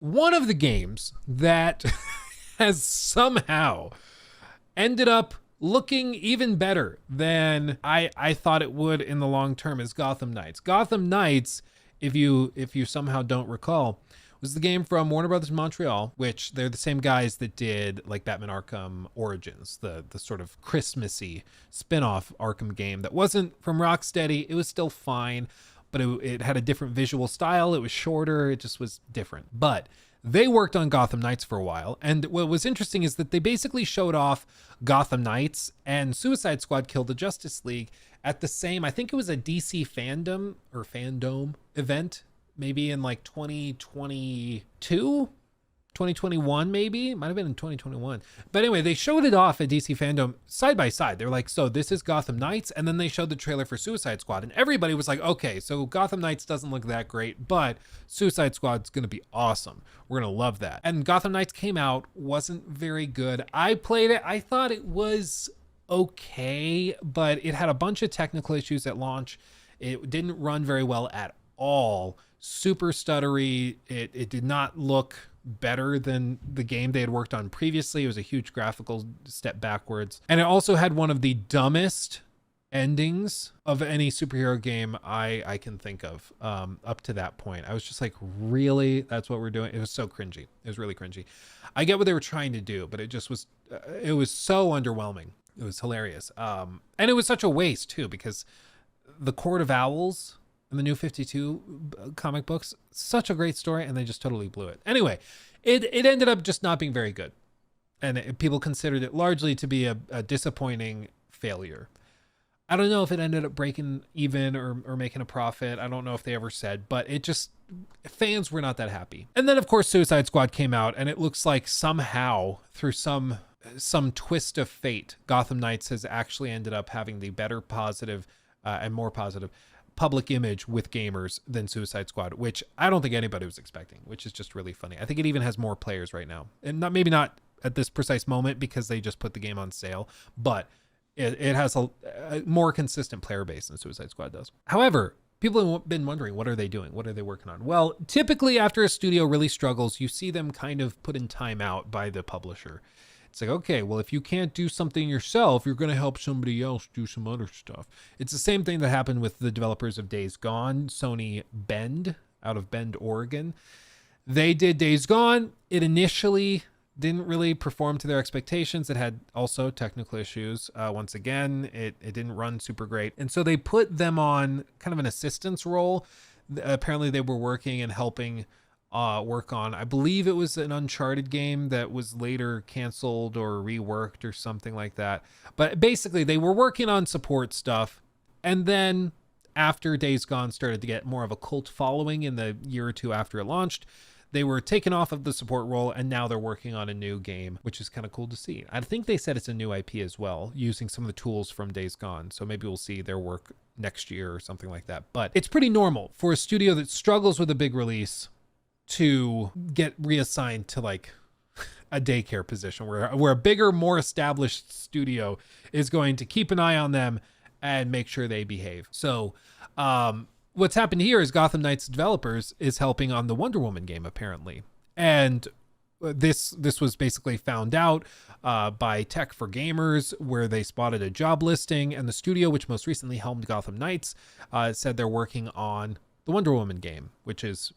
One of the games that has somehow ended up looking even better than I thought it would in the long term is Gotham Knights. Gotham Knights, if you somehow don't recall, was the game from Warner Brothers Montreal, which they're the same guys that did like Batman Arkham Origins, the sort of Christmassy spin-off Arkham game that wasn't from Rocksteady. It was still fine, but it had a different visual style. It was shorter. It just was different. But they worked on Gotham Knights for a while. And what was interesting is that they basically showed off Gotham Knights and Suicide Squad Kill the Justice League at the same, I think it was a DC fandom event, maybe in like 2022, 2021, maybe. It might have been in 2021. But anyway, they showed it off at DC Fandom side by side. They're like, so this is Gotham Knights. And then they showed the trailer for Suicide Squad. And everybody was like, okay, so Gotham Knights doesn't look that great, but Suicide Squad's going to be awesome. We're going to love that. And Gotham Knights came out, wasn't very good. I played it. I thought it was okay, but it had a bunch of technical issues at launch. It didn't run very well at all. Super stuttery. It did not look better than the game they had worked on previously. It was a huge graphical step backwards. And it also had one of the dumbest endings of any superhero game I can think of up to that point. I was just like, really? That's what we're doing? It was so cringy. It was really cringy. I get what they were trying to do, but it just was, it was so underwhelming. It was hilarious. And it was such a waste too, because the Court of Owls and the New 52 comic books, such a great story, and they just totally blew it. Anyway, it ended up just not being very good. And people considered it largely to be a disappointing failure. I don't know if it ended up breaking even or making a profit. I don't know if they ever said, but it just, fans were not that happy. And then of course Suicide Squad came out, and it looks like somehow through some twist of fate, Gotham Knights has actually ended up having the better positive and more positive public image with gamers than Suicide Squad, which I don't think anybody was expecting, which is just really funny. I think it even has more players right now, and maybe not at this precise moment because they just put the game on sale, but it has a more consistent player base than Suicide Squad does. However, people have been wondering, what are they doing? What are they working on? Well, typically after a studio really struggles, you see them kind of put in timeout by the publisher. It's like, okay, well, if you can't do something yourself, you're going to help somebody else do some other stuff. It's the same thing that happened with the developers of Days Gone, Sony Bend, out of Bend, Oregon. They did Days Gone. It initially didn't really perform to their expectations. It had also technical issues. Once again, it didn't run super great. And so they put them on kind of an assistance role. Apparently they were working and helping work on, I believe it was an Uncharted game that was later canceled or reworked or something like that. But basically they were working on support stuff. And then after Days Gone started to get more of a cult following in the year or two after it launched, they were taken off of the support role, and now they're working on a new game, which is kind of cool to see. I think they said it's a new IP as well, using some of the tools from Days Gone. So maybe we'll see their work next year or something like that. But it's pretty normal for a studio that struggles with a big release to get reassigned to like a daycare position where a bigger, more established studio is going to keep an eye on them and make sure they behave. So what's happened here is Gotham Knights developers is helping on the Wonder Woman game, apparently. And this was basically found out by Tech for Gamers, where they spotted a job listing, and the studio, which most recently helmed Gotham Knights, said they're working on the Wonder Woman game, which is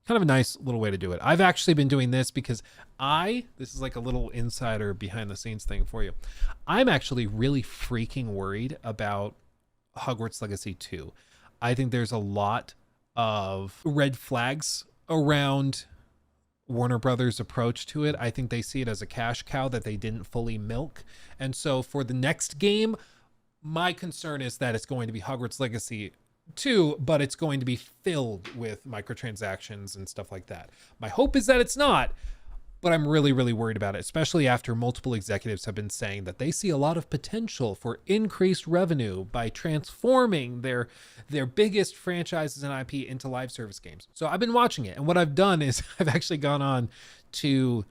kind of a nice little way to do it. I've actually been doing this because this is like a little insider behind the scenes thing for you. I'm actually really freaking worried about Hogwarts Legacy 2. I think there's a lot of red flags around Warner Brothers' approach to it. I think they see it as a cash cow that they didn't fully milk. And so for the next game, my concern is that it's going to be Hogwarts Legacy 2, but it's going to be filled with microtransactions and stuff like that. My hope is that it's not, but I'm really, really worried about it, especially after multiple executives have been saying that they see a lot of potential for increased revenue by transforming their biggest franchises and IP into live service games. So I've been watching it, and what I've done is I've actually gone on to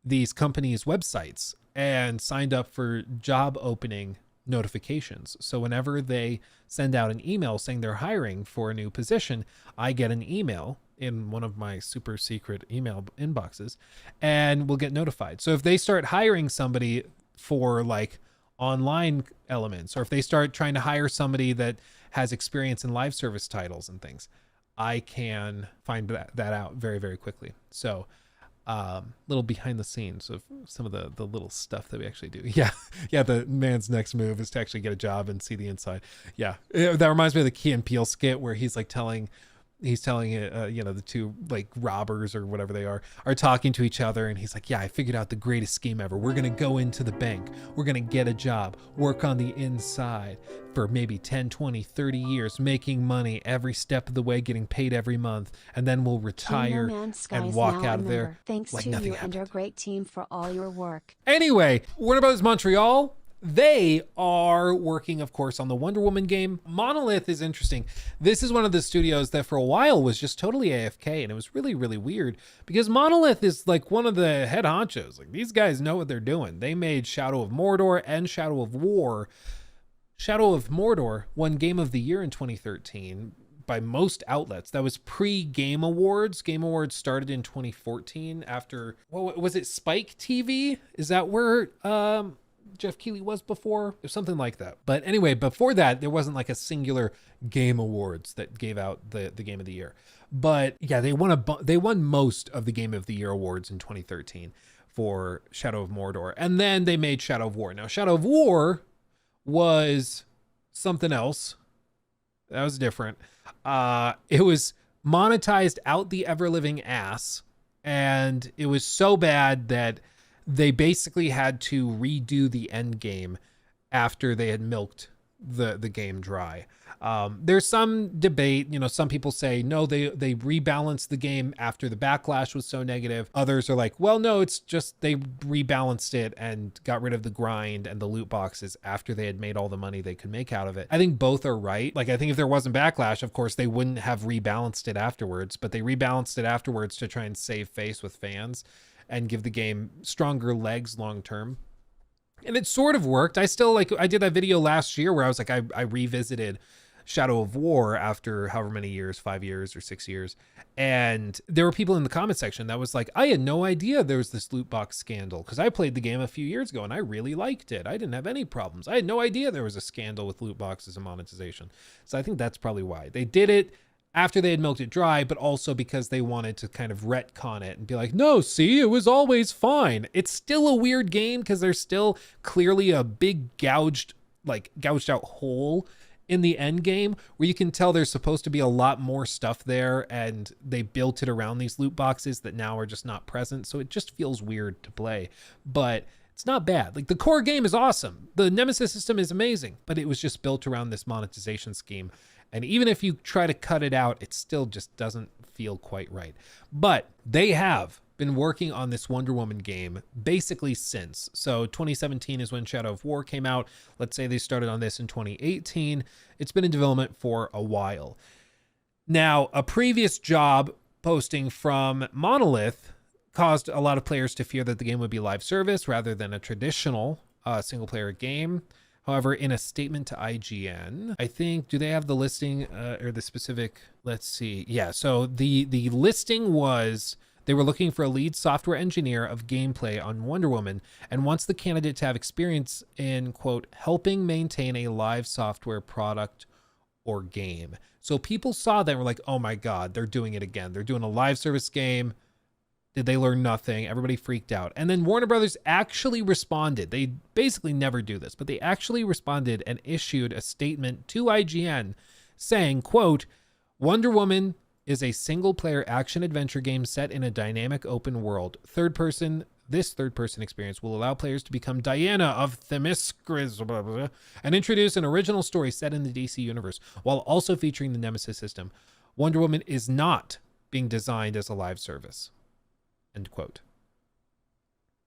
these companies' websites and signed up for job opening notifications. So whenever they send out an email saying they're hiring for a new position, I get an email in one of my super secret email inboxes and we'll get notified. So if they start hiring somebody for like online elements, or if they start trying to hire somebody that has experience in live service titles and things, I can find that out very, very quickly. So little behind the scenes of some of the little stuff that we actually do. Yeah, the man's next move is to actually get a job and see the inside. Yeah, that reminds me of the Key and Peele skit where he's telling the two like robbers or whatever they are talking to each other, and he's like, yeah, I figured out the greatest scheme ever. We're gonna go into the bank, we're gonna get a job, work on the inside for maybe 10, 20, 30 years, making money every step of the way, getting paid every month, and then we'll retire and walk out of there thanks like to nothing you happened. and our great team for all your work. Anyway, Warner Bros. Montreal, they are working, of course, on the Wonder Woman game. Monolith is interesting. This is one of the studios that for a while was just totally AFK, and it was really, really weird because Monolith is like one of the head honchos. Like, these guys know what they're doing. They made Shadow of Mordor and Shadow of War. Shadow of Mordor won Game of the Year in 2013 by most outlets. That was pre-Game Awards. Game Awards started in 2014 after, what was it, Spike TV? Is that where Jeff Keighley was before? Or something like that. But anyway, before that, there wasn't like a singular Game Awards that gave out the Game of the Year. But yeah, they won most of the Game of the Year awards in 2013 for Shadow of Mordor. And then they made Shadow of War. Now, Shadow of War was something else. That was different. It was monetized out the ever-living ass, and it was so bad that they basically had to redo the end game after they had milked the game dry. There's some debate, some people say, no, they rebalanced the game after the backlash was so negative. Others are like, well, no, it's just they rebalanced it and got rid of the grind and the loot boxes after they had made all the money they could make out of it. I think both are right. Like, I think if there wasn't backlash, of course, they wouldn't have rebalanced it afterwards, but they rebalanced it afterwards to try and save face with fans and give the game stronger legs long term. And it sort of worked. I did that video last year where I was like, I revisited Shadow of War after however many years, 5 years or 6 years. And there were people in the comment section that was like, I had no idea there was this loot box scandal because I played the game a few years ago and I really liked it. I didn't have any problems. I had no idea there was a scandal with loot boxes and monetization. So I think that's probably why they did it after they had milked it dry, but also because they wanted to kind of retcon it and be like, no, see, it was always fine. It's still a weird game because there's still clearly a big gouged out hole in the end game where you can tell there's supposed to be a lot more stuff there, and they built it around these loot boxes that now are just not present. So it just feels weird to play, but it's not bad. Like, the core game is awesome. The Nemesis system is amazing, but it was just built around this monetization scheme. And even if you try to cut it out, it still just doesn't feel quite right. But they have been working on this Wonder Woman game basically since. So 2017 is when Shadow of War came out. Let's say they started on this in 2018. It's been in development for a while. Now, a previous job posting from Monolith caused a lot of players to fear that the game would be live service rather than a traditional single player game. However, in a statement to IGN, I think, do they have the listing or the specific? Let's see. Yeah, so the listing was they were looking for a lead software engineer of gameplay on Wonder Woman and wants the candidate to have experience in, quote, helping maintain a live software product or game. So people saw that and were like, oh my God, they're doing it again. They're doing a live service game. Did they learn nothing? Everybody freaked out. And then Warner Brothers actually responded. They basically never do this, but they actually responded and issued a statement to IGN saying, quote, Wonder Woman is a single-player action-adventure game set in a dynamic open world. This third-person experience will allow players to become Diana of Themyscira and introduce an original story set in the DC universe, while also featuring the Nemesis system. Wonder Woman is not being designed as a live service. End quote.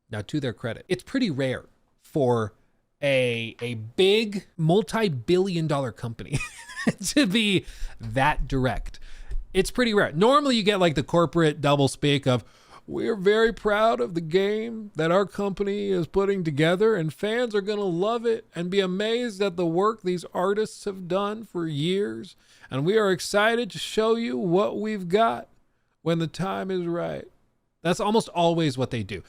Now, to their credit, it's pretty rare for a big multi-billion-dollar company to be that direct. It's pretty rare. Normally you get like the corporate double speak of, We're very proud of the game that our company is putting together, and fans are going to love it and be amazed at the work these artists have done for years. And we are excited to show you what we've got when the time is right. That's almost always what they do.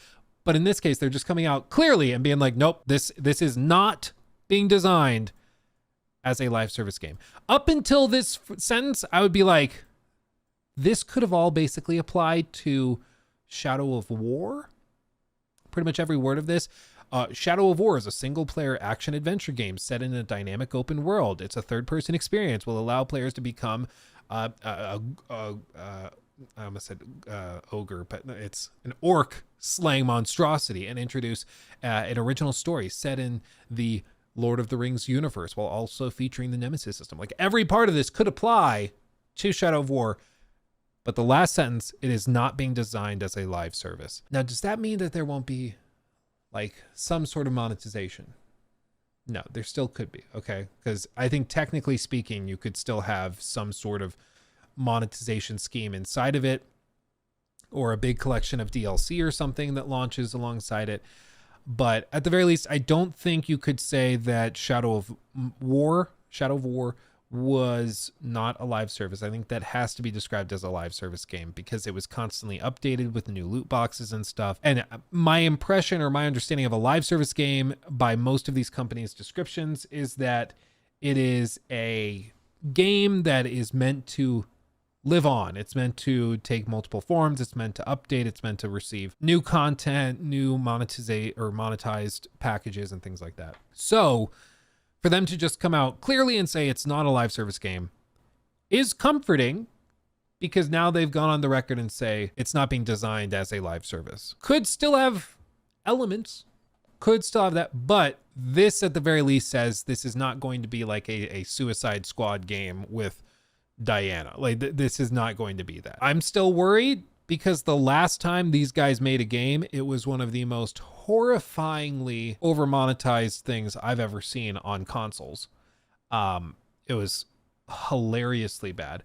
But in this case, they're just coming out clearly and being like, nope, this is not being designed as a live service game. Up until this sentence, I would be like, this could have all basically applied to Shadow of War. Pretty much every word of this. Shadow of War is a single-player action-adventure game set in a dynamic open world. It's a third-person experience, will allow players to become I almost said ogre, but it's an orc slaying monstrosity, and introduce an original story set in the Lord of the Rings universe, while also featuring the Nemesis system. Like, every part of this could apply to Shadow of War. But the last sentence, it is not being designed as a live service. Now, does that mean that there won't be like some sort of monetization? No, there still could be, okay? Because I think technically speaking, you could still have some sort of monetization scheme inside of it, or a big collection of DLC or something that launches alongside it. But at the very least, I don't think you could say that Shadow of War was not a live service. I think that has to be described as a live service game because it was constantly updated with the new loot boxes and stuff. And my impression or my understanding of a live service game by most of these companies' descriptions is that it is a game that is meant to live on. It's meant to take multiple forms. It's meant to update. It's meant to receive new content, new monetized packages and things like that. So for them to just come out clearly and say it's not a live service game is comforting, because now they've gone on the record and say it's not being designed as a live service. Could still have elements, could still have that, but this at the very least says this is not going to be like a Suicide Squad game with Diana. Like this is not going to be that. I'm still worried because the last time these guys made a game, it was one of the most horrifyingly over monetized things I've ever seen on consoles. It was hilariously bad.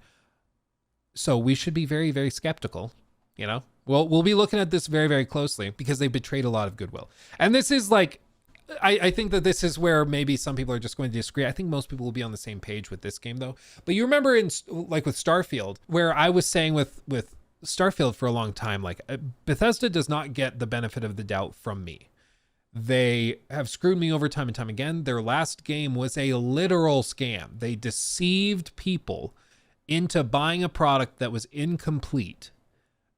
So we should be very, very skeptical, you know? Well, we'll be looking at this very, very closely because they betrayed a lot of goodwill. And this is like, I think that this is where maybe some people are just going to disagree. I think most people will be on the same page with this game though. But you remember in like with Starfield, where I was saying with Starfield for a long time, like Bethesda does not get the benefit of the doubt from me. They have screwed me over time and time again. Their last game was a literal scam. They deceived people into buying a product that was incomplete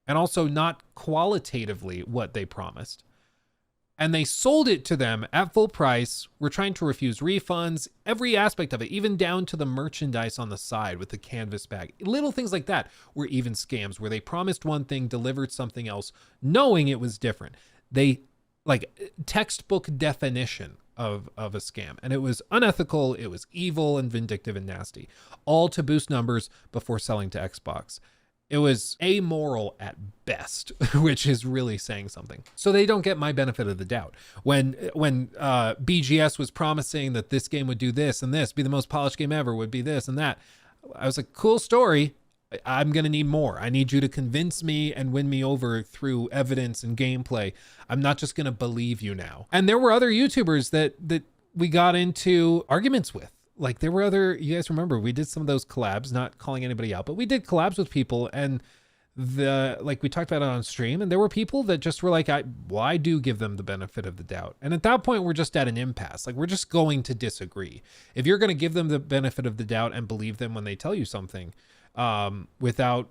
and also not qualitatively what they promised. And they sold it to them at full price. We're trying to refuse refunds, every aspect of it, even down to the merchandise on the side with the canvas bag. Little things like that were even scams where they promised one thing, delivered something else, knowing it was different. They like textbook definition of a scam. And it was unethical, it was evil and vindictive and nasty, all to boost numbers before selling to Xbox. It was amoral at best, which is really saying something. So they don't get my benefit of the doubt. When BGS was promising that this game would do this and this, be the most polished game ever, would be this and that, I was like, cool story. I'm going to need more. I need you to convince me and win me over through evidence and gameplay. I'm not just going to believe you now. And there were other YouTubers that we got into arguments with. Like there were other, you guys remember, we did some of those collabs, not calling anybody out, but we did collabs with people, and like we talked about it on stream, and there were people that just were like, I do give them the benefit of the doubt. And at that point, we're just at an impasse. Like we're just going to disagree. If you're going to give them the benefit of the doubt and believe them when they tell you something, without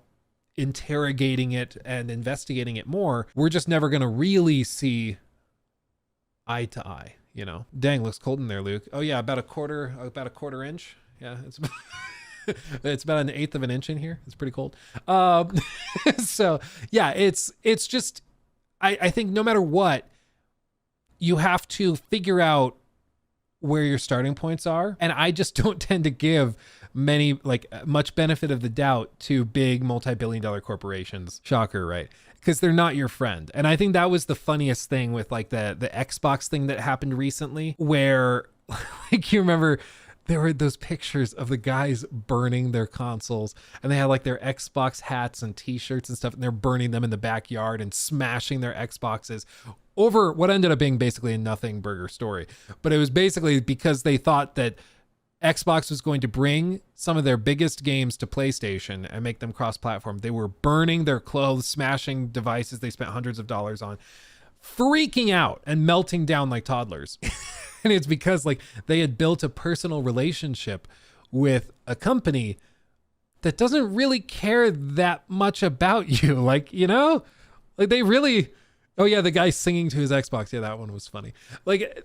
interrogating it and investigating it more, we're just never going to really see eye to eye. You know, dang, looks cold in there, Luke. Oh yeah, about a quarter inch. Yeah, it's about, it's about an eighth of an inch in here. It's pretty cold. So yeah, it's just, I think no matter what, you have to figure out where your starting points are. And I just don't tend to give much benefit of the doubt to big multi-billion-dollar corporations. Shocker, right? Because they're not your friend. And I think that was the funniest thing with like the Xbox thing that happened recently, where like you remember there were those pictures of the guys burning their consoles, and they had like their Xbox hats and t-shirts and stuff, and they're burning them in the backyard and smashing their Xboxes over what ended up being basically a nothing burger story. But it was basically because they thought that Xbox was going to bring some of their biggest games to PlayStation and make them cross-platform. They were burning their clothes, smashing devices they spent hundreds of dollars on, freaking out and melting down like toddlers. And it's because like they had built a personal relationship with a company that doesn't really care that much about you. Like, you know, like they really, oh yeah, the guy singing to his Xbox. Yeah, that one was funny. Like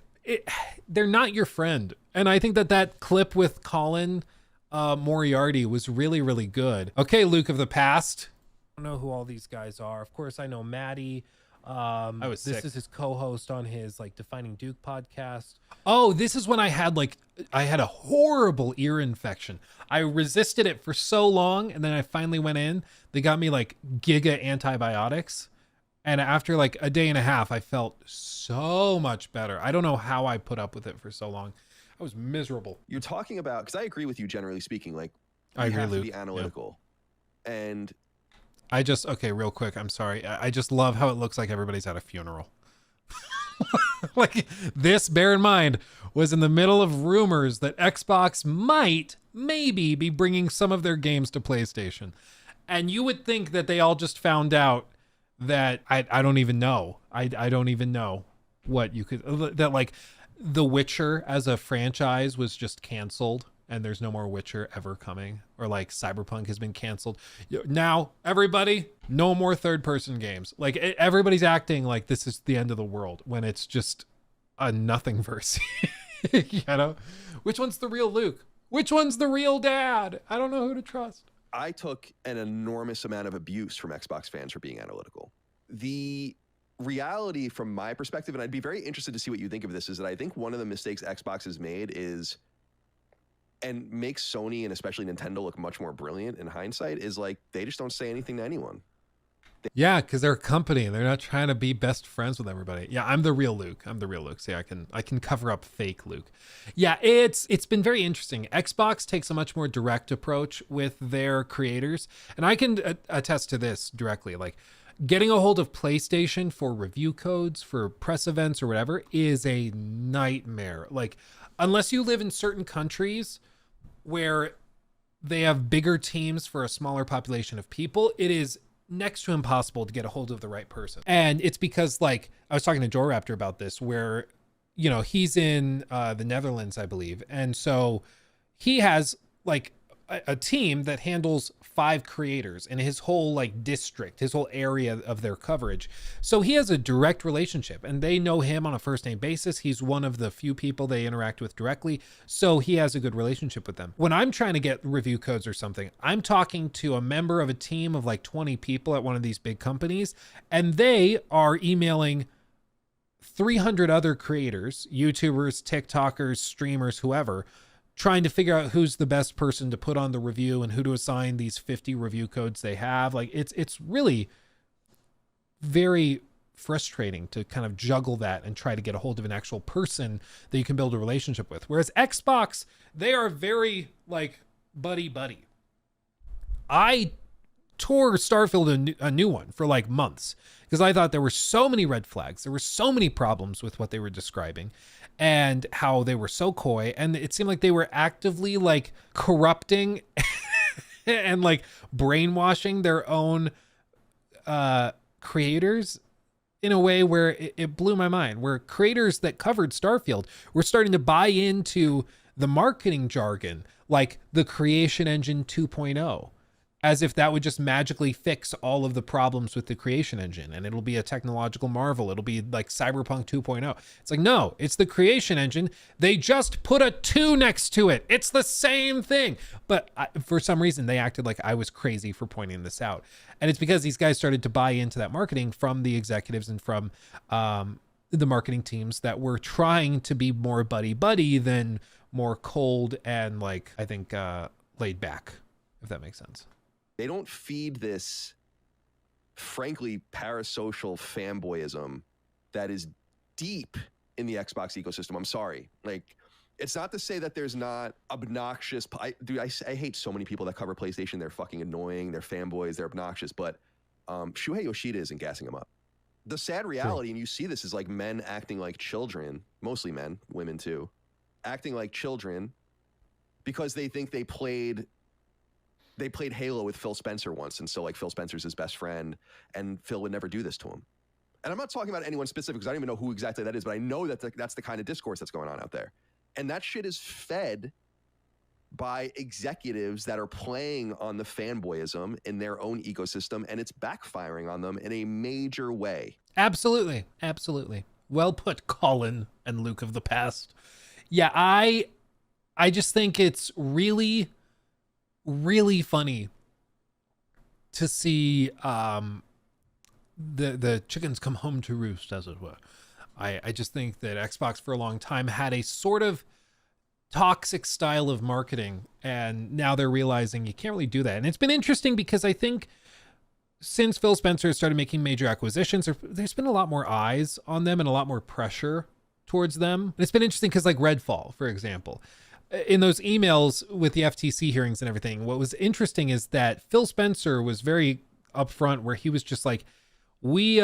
they're not your friend. And I think that clip with Colin Moriarty was really, really good. Okay, Luke of the past. I don't know who all these guys are. Of course, I know Maddie. This is his co-host on his like Defining Duke podcast. Oh, this is when I had a horrible ear infection. I resisted it for so long, and then I finally went in. They got me like giga antibiotics, and after like a day and a half, I felt so much better. I don't know how I put up with it for so long. I was miserable. You're talking about, because I agree with you generally speaking, like I agree, have Luke. to be analytical, and okay, real quick. I'm sorry. I just love how it looks like everybody's at a funeral. Like this, bear in mind, was in the middle of rumors that Xbox might, maybe be bringing some of their games to PlayStation. And you would think that they all just found out that I don't even know. I don't even know what you could, that like The Witcher as a franchise was just canceled. And there's no more Witcher ever coming, or like Cyberpunk has been canceled. Now, everybody, no more third-person games. Like everybody's acting like this is the end of the world when it's just a nothing verse. You know, which one's the real Luke? Which one's the real dad? I don't know who to trust. I took an enormous amount of abuse from Xbox fans for being analytical. The reality from my perspective, and I'd be very interested to see what you think of this, is that I think one of the mistakes Xbox has made is, and makes Sony and especially Nintendo look much more brilliant in hindsight, is like they just don't say anything to anyone. Yeah, because they're a company and they're not trying to be best friends with everybody. Yeah, I'm the real Luke. See, I can cover up fake Luke. Yeah, it's been very interesting. Xbox takes a much more direct approach with their creators, and I can attest to this directly. Like getting a hold of PlayStation for review codes for press events or whatever is a nightmare. Like unless you live in certain countries where they have bigger teams for a smaller population of people, it is next to impossible to get a hold of the right person. And it's because, like, I was talking to Joe Raptor about this, where, you know, he's in the Netherlands, I believe. And so he has like a team that handles 5 creators in his whole like district, his whole area of their coverage. So he has a direct relationship and they know him on a first name basis. He's one of the few people they interact with directly. So he has a good relationship with them. When I'm trying to get review codes or something, I'm talking to a member of a team of like 20 people at one of these big companies, and they are emailing 300 other creators, YouTubers, TikTokers, streamers, whoever, trying to figure out who's the best person to put on the review and who to assign these 50 review codes they have. Like it's really very frustrating to kind of juggle that and try to get a hold of an actual person that you can build a relationship with. Whereas Xbox, they are very like buddy. I tore Starfield a new one for like months because I thought there were so many red flags. There were so many problems with what they were describing and how they were so coy. And it seemed like they were actively like corrupting and like brainwashing their own creators in a way where it blew my mind, where creators that covered Starfield were starting to buy into the marketing jargon, like the Creation Engine 2.0. As if that would just magically fix all of the problems with the Creation Engine and it'll be a technological marvel. It'll be like Cyberpunk 2.0. It's like, no, it's the Creation Engine. They just put a 2 next to it. It's the same thing. But for some reason, they acted like I was crazy for pointing this out. And it's because these guys started to buy into that marketing from the executives and from the marketing teams that were trying to be more buddy than more cold and like, I think, laid back, if that makes sense. They don't feed this, frankly, parasocial fanboyism that is deep in the Xbox ecosystem. I'm sorry. Like, It's not to say that there's not obnoxious. I hate so many people that cover PlayStation. They're fucking annoying. They're fanboys. They're obnoxious. But Shuhei Yoshida isn't gassing them up. The sad reality, and you see this, is like men acting like children, mostly men, women too, acting like children because they think they played Halo with Phil Spencer once, and so like Phil Spencer's his best friend, and Phil would never do this to him. And I'm not talking about anyone specific because I don't even know who exactly that is, but I know that that's the kind of discourse that's going on out there. And that shit is fed by executives that are playing on the fanboyism in their own ecosystem, and it's backfiring on them in a major way. Absolutely. Absolutely. Well put, Colin and Luke of the past. Yeah, I just think it's really, really funny to see the chickens come home to roost, as it were. I just think that Xbox for a long time had a sort of toxic style of marketing, and now they're realizing you can't really do that. And it's been interesting because I think since Phil Spencer started making major acquisitions, there's been a lot more eyes on them and a lot more pressure towards them. And it's been interesting because like Redfall, for example, in those emails with the FTC hearings and everything, what was interesting is that Phil Spencer was very upfront where he was just like, we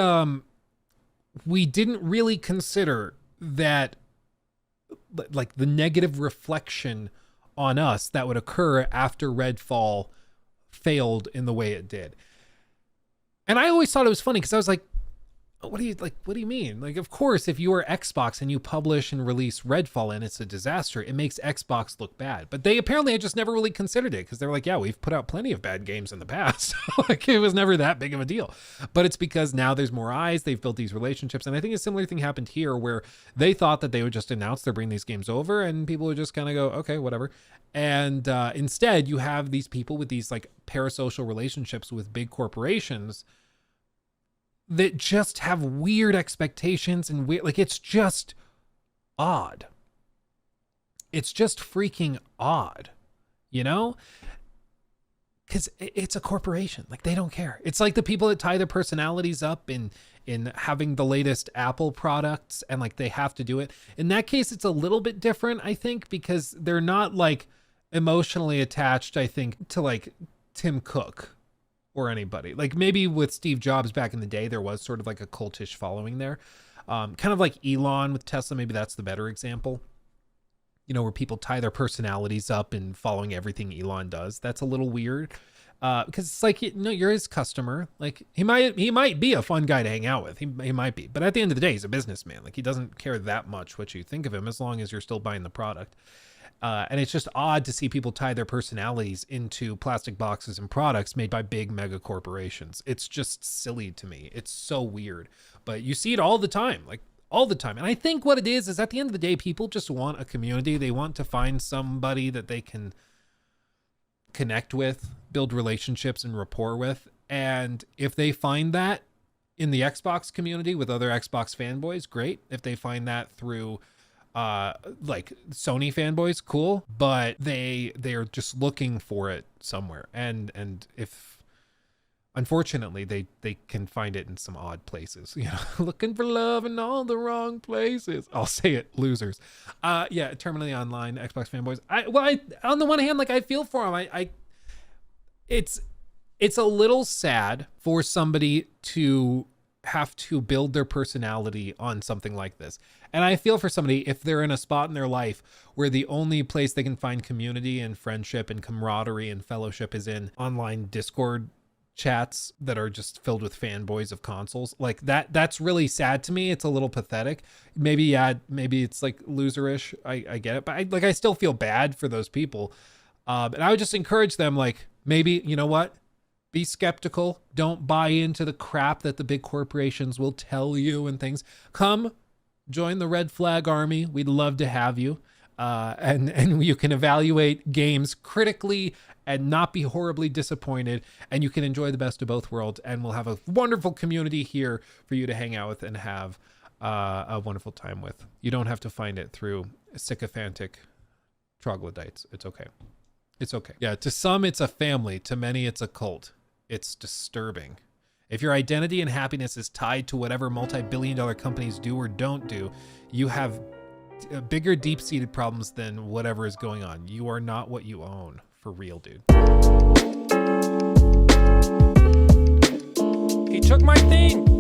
didn't really consider that like the negative reflection on us that would occur after Redfall failed in the way it did. And I always thought it was funny because I was like, what do you mean? Like, of course, if you are Xbox and you publish and release Redfall and it's a disaster, it makes Xbox look bad. But they apparently had just never really considered it because they're like, yeah, we've put out plenty of bad games in the past. Like, it was never that big of a deal. But it's because now there's more eyes. They've built these relationships. And I think a similar thing happened here where they thought that they would just announce they're bringing these games over and people would just kind of go, okay, whatever. And instead, you have these people with these like parasocial relationships with big corporations that just have weird expectations and weird, like, it's just odd. It's just freaking odd, you know? Because it's a corporation. Like, they don't care. It's like the people that tie their personalities up in having the latest Apple products and like they have to do it. In that case, it's a little bit different, I think, because they're not like emotionally attached, I think, to like Tim Cook or anybody. Like maybe with Steve Jobs back in the day, there was sort of like a cultish following there. Kind of like Elon with Tesla. Maybe that's the better example, you know, where people tie their personalities up in following everything Elon does. That's a little weird because it's like, you know, you're his customer. Like he might be a fun guy to hang out with. He might be, but at the end of the day, he's a businessman. Like he doesn't care that much what you think of him as long as you're still buying the product. And it's just odd to see people tie their personalities into plastic boxes and products made by big mega corporations. It's just silly to me. It's so weird, but you see it all the time, like all the time. And I think what it is at the end of the day, people just want a community. They want to find somebody that they can connect with, build relationships and rapport with. And if they find that in the Xbox community with other Xbox fanboys, great. If they find that through like Sony fanboys, cool, but they're just looking for it somewhere, and if unfortunately they can find it in some odd places, you know, looking for love in all the wrong places. I'll say it, losers. Yeah, terminally online Xbox fanboys. I on the one hand, like I feel for them. It's a little sad for somebody to have to build their personality on something like this. And I feel for somebody if they're in a spot in their life where the only place they can find community and friendship and camaraderie and fellowship is in online Discord chats that are just filled with fanboys of consoles. Like that's really sad to me. It's a little pathetic. Maybe it's like loserish. I get it, but I still feel bad for those people. And I would just encourage them, like, maybe, you know what? Be skeptical. Don't buy into the crap that the big corporations will tell you and things. Come join the Red Flag Army. We'd love to have you. And you can evaluate games critically and not be horribly disappointed. And you can enjoy the best of both worlds. And we'll have a wonderful community here for you to hang out with and have a wonderful time with. You don't have to find it through sycophantic troglodytes. It's okay. It's okay. Yeah, to some it's a family. To many it's a cult. It's disturbing. If your identity and happiness is tied to whatever multi-billion-dollar companies do or don't do, you have bigger deep-seated problems than whatever is going on. You are not what you own, for real, dude. He took my thing.